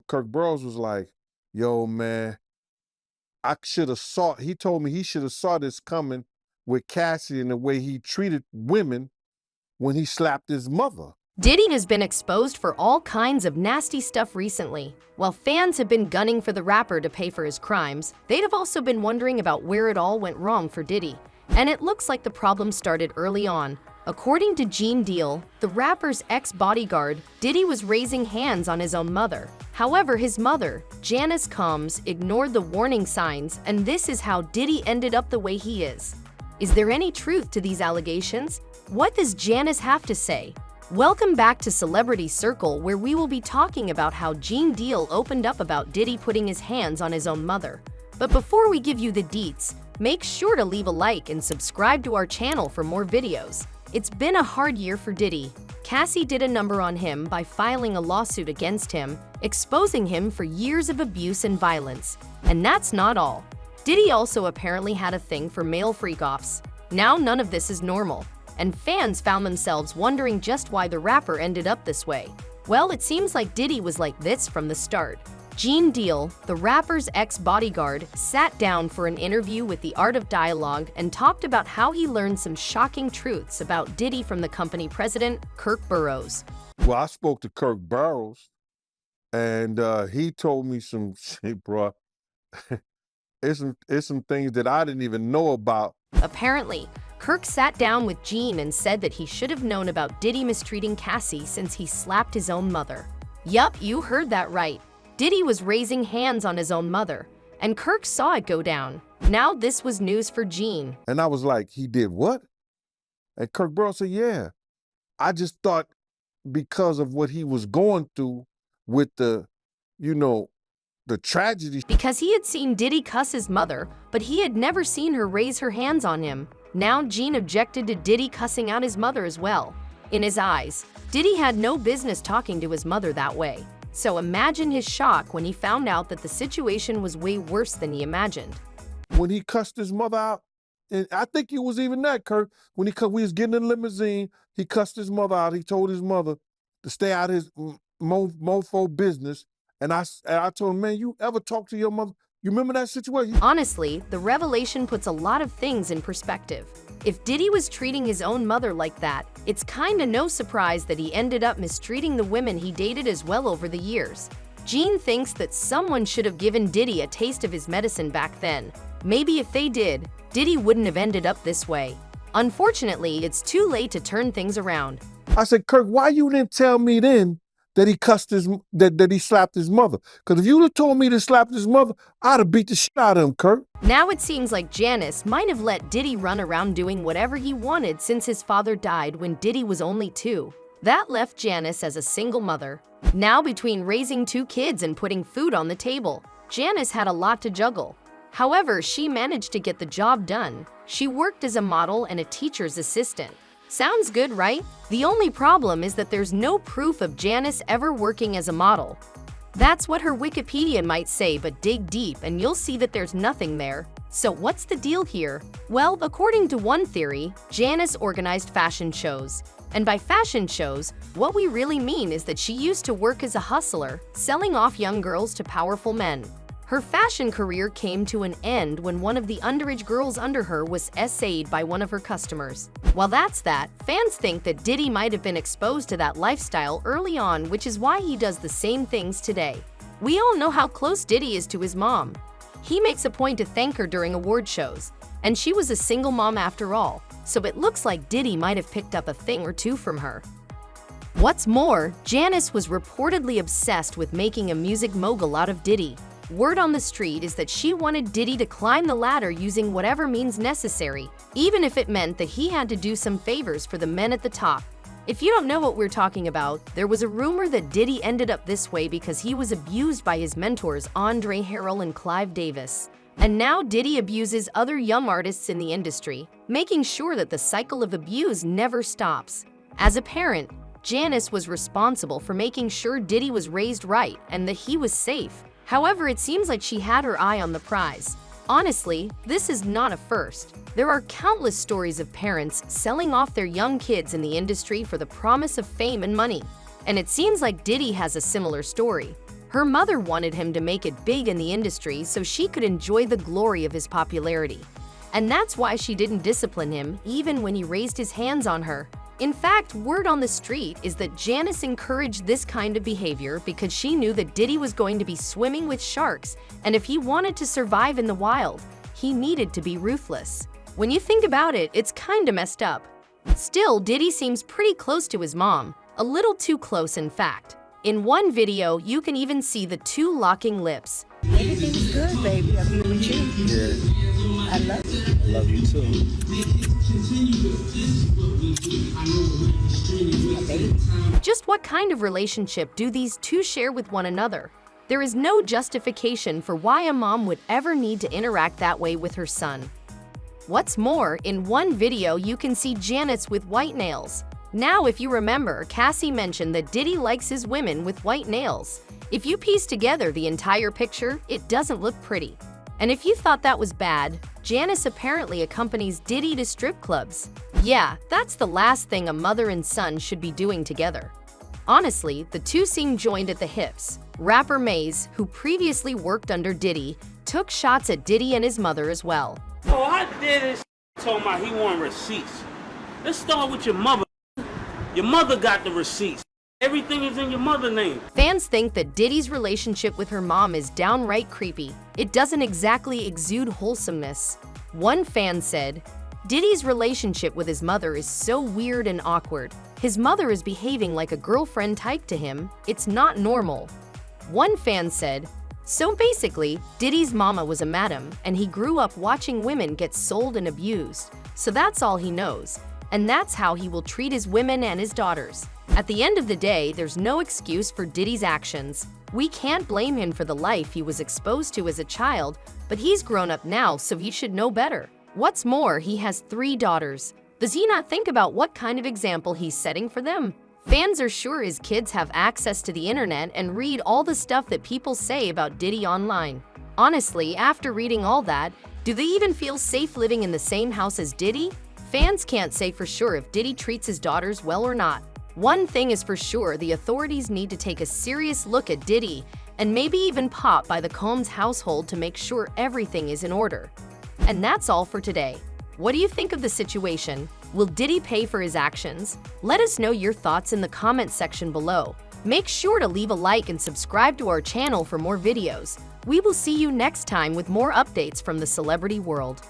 Kirk Burrowes was like, yo, man, I should have saw, he told me he should have saw this coming with Cassie and the way he treated women when he slapped his mother. Diddy has been exposed for all kinds of nasty stuff recently. While fans have been gunning for the rapper to pay for his crimes, they'd have also been wondering about where it all went wrong for Diddy. And it looks like the problem started early on. According to Gene Deal, the rapper's ex-bodyguard, Diddy was raising hands on his own mother. However, his mother, Janice Combs, ignored the warning signs, and this is how Diddy ended up the way he is. Is there any truth to these allegations? What does Janice have to say? Welcome back to Celebrity Circle, where we will be talking about how Gene Deal opened up about Diddy putting his hands on his own mother. But before we give you the deets, make sure to leave a like and subscribe to our channel for more videos. It's been a hard year for Diddy. Cassie did a number on him by filing a lawsuit against him, exposing him for years of abuse and violence. And that's not all. Diddy also apparently had a thing for male freak-offs. Now none of this is normal, and fans found themselves wondering just why the rapper ended up this way. Well, it seems like Diddy was like this from the start. Gene Deal, the rapper's ex-bodyguard, sat down for an interview with The Art of Dialogue and talked about how he learned some shocking truths about Diddy from the company president, Kirk Burrowes. Well, I spoke to Kirk Burrowes, and he told me some shit, bro. It's some things that I didn't even know about. Apparently, Kirk sat down with Gene and said that he should have known about Diddy mistreating Cassie since he slapped his own mother. Yup, you heard that right. Diddy was raising hands on his own mother, and Kirk saw it go down. Now this was news for Gene. And I was like, he did what? And Kirk Burrowes said, yeah. I just thought because of what he was going through with the tragedy. Because he had seen Diddy cuss his mother, but he had never seen her raise her hands on him. Now Gene objected to Diddy cussing out his mother as well. In his eyes, Diddy had no business talking to his mother that way. So imagine his shock when he found out that the situation was way worse than he imagined. When he cussed his mother out, and I think it was even that, Kirk, when we was getting in the limousine, he cussed his mother out. He told his mother to stay out of his mofo business. And I told him, man, you ever talk to your mother? You remember that situation? Honestly, the revelation puts a lot of things in perspective. If Diddy was treating his own mother like that, it's kinda no surprise that he ended up mistreating the women he dated as well over the years. Gene thinks that someone should have given Diddy a taste of his medicine back then. Maybe if they did, Diddy wouldn't have ended up this way. Unfortunately, it's too late to turn things around. I said, Kirk, why you didn't tell me then that he that he slapped his mother? Because if you would have told me to slap his mother, I'd have beat the shit out of him, Kirk. Now it seems like Janice might have let Diddy run around doing whatever he wanted since his father died when Diddy was only 2. That left Janice as a single mother. Now between raising 2 kids and putting food on the table, Janice had a lot to juggle. However, she managed to get the job done. She worked as a model and a teacher's assistant. Sounds good, right? The only problem is that there's no proof of Janice ever working as a model. That's what her Wikipedia might say, but dig deep and you'll see that there's nothing there. So what's the deal here? Well, according to one theory, Janice organized fashion shows. And by fashion shows, what we really mean is that she used to work as a hustler, selling off young girls to powerful men. Her fashion career came to an end when one of the underage girls under her was essayed by one of her customers. While that's that, fans think that Diddy might have been exposed to that lifestyle early on, which is why he does the same things today. We all know how close Diddy is to his mom. He makes a point to thank her during award shows, and she was a single mom after all, so it looks like Diddy might have picked up a thing or two from her. What's more, Janice was reportedly obsessed with making a music mogul out of Diddy. Word on the street is that she wanted Diddy to climb the ladder using whatever means necessary, even if it meant that he had to do some favors for the men at the top. If you don't know what we're talking about, there was a rumor that Diddy ended up this way because he was abused by his mentors Andre Harrell and Clive Davis. And now Diddy abuses other young artists in the industry, making sure that the cycle of abuse never stops. As a parent, Janice was responsible for making sure Diddy was raised right and that he was safe. However, it seems like she had her eye on the prize. Honestly, this is not a first. There are countless stories of parents selling off their young kids in the industry for the promise of fame and money. And it seems like Diddy has a similar story. Her mother wanted him to make it big in the industry so she could enjoy the glory of his popularity. And that's why she didn't discipline him even when he raised his hands on her. In fact, word on the street is that Janice encouraged this kind of behavior because she knew that Diddy was going to be swimming with sharks, and if he wanted to survive in the wild, he needed to be ruthless. When you think about it, it's kinda messed up. Still, Diddy seems pretty close to his mom, a little too close in fact. In one video, you can even see the two locking lips. Everything's good, baby. I'm here with you. Yeah. I love you. I love you too. My baby. Just what kind of relationship do these two share with one another? There is no justification for why a mom would ever need to interact that way with her son. What's more, in one video you can see Janice with white nails. Now, if you remember, Cassie mentioned that Diddy likes his women with white nails. If you piece together the entire picture, it doesn't look pretty. And if you thought that was bad, Janice apparently accompanies Diddy to strip clubs. Yeah, that's the last thing a mother and son should be doing together. Honestly, the two seem joined at the hips. Rapper Maze, who previously worked under Diddy, took shots at Diddy and his mother as well. Oh, I did this. Told my he want receipts. Let's start with your mother. Your mother got the receipts. Everything is in your mother's name. Fans think that Diddy's relationship with her mom is downright creepy. It doesn't exactly exude wholesomeness. One fan said, Diddy's relationship with his mother is so weird and awkward. His mother is behaving like a girlfriend type to him. It's not normal. One fan said, so basically, Diddy's mama was a madam, and he grew up watching women get sold and abused. So that's all he knows. And that's how he will treat his women and his daughters. At the end of the day, there's no excuse for Diddy's actions. We can't blame him for the life he was exposed to as a child, but he's grown up now, so he should know better. What's more, he has 3 daughters. Does he not think about what kind of example he's setting for them? Fans are sure his kids have access to the internet and read all the stuff that people say about Diddy online. Honestly, after reading all that, do they even feel safe living in the same house as Diddy? Fans can't say for sure if Diddy treats his daughters well or not. One thing is for sure, the authorities need to take a serious look at Diddy and maybe even pop by the Combs household to make sure everything is in order. And that's all for today. What do you think of the situation? Will Diddy pay for his actions? Let us know your thoughts in the comment section below. Make sure to leave a like and subscribe to our channel for more videos. We will see you next time with more updates from the celebrity world.